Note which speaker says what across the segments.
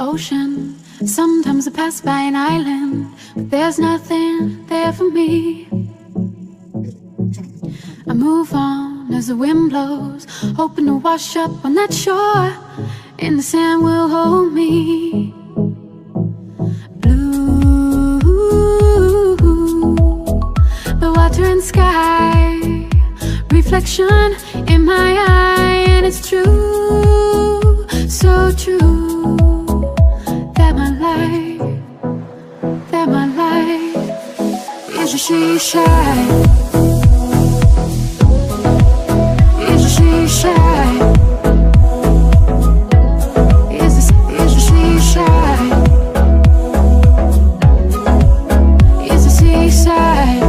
Speaker 1: ocean. Sometimes I pass by an island, but there's nothing there for me. I move on as the wind blows, hoping to wash up on that shore, and the sand will hold me. Blue, the water and sky, reflection in my eye, and it's true, so true, that my life is a she shine. Is a she shine. Is a she shine. Is a seaside.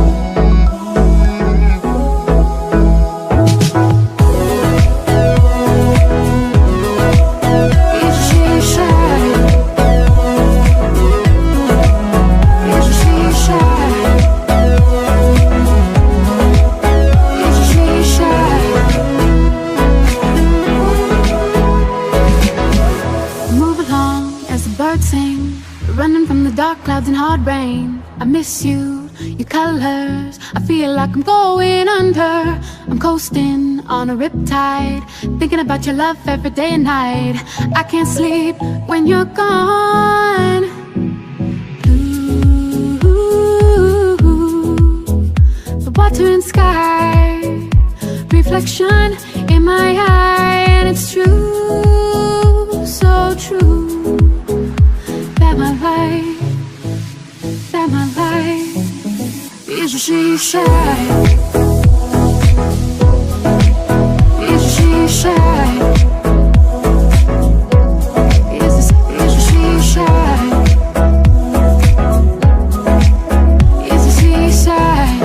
Speaker 1: Dark clouds and hard rain, I miss you, your colors, I feel like I'm going under. I'm coasting on a riptide, thinking about your love every day and night. I can't sleep when you're gone. Ooh, the water and sky, reflection in my eye, and it's true, so true, that my life is a she shine. Is a she shine. Is a she shine. Is a seaside.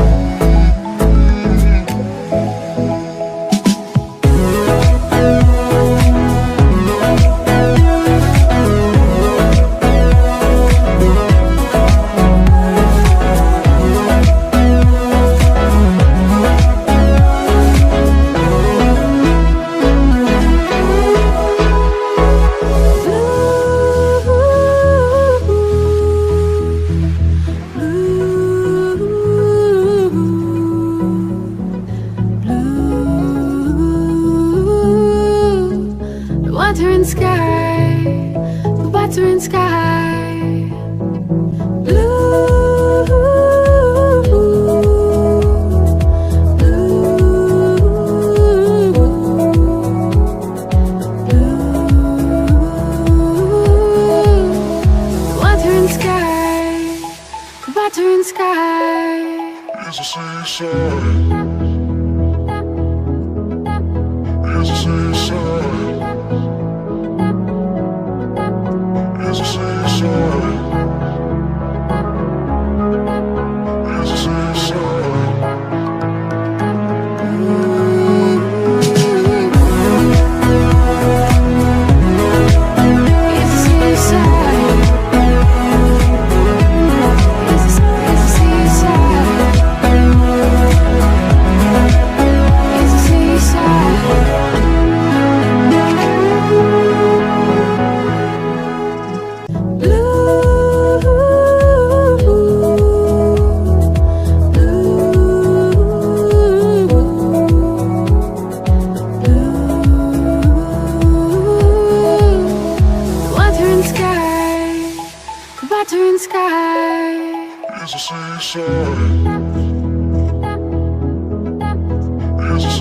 Speaker 2: Is a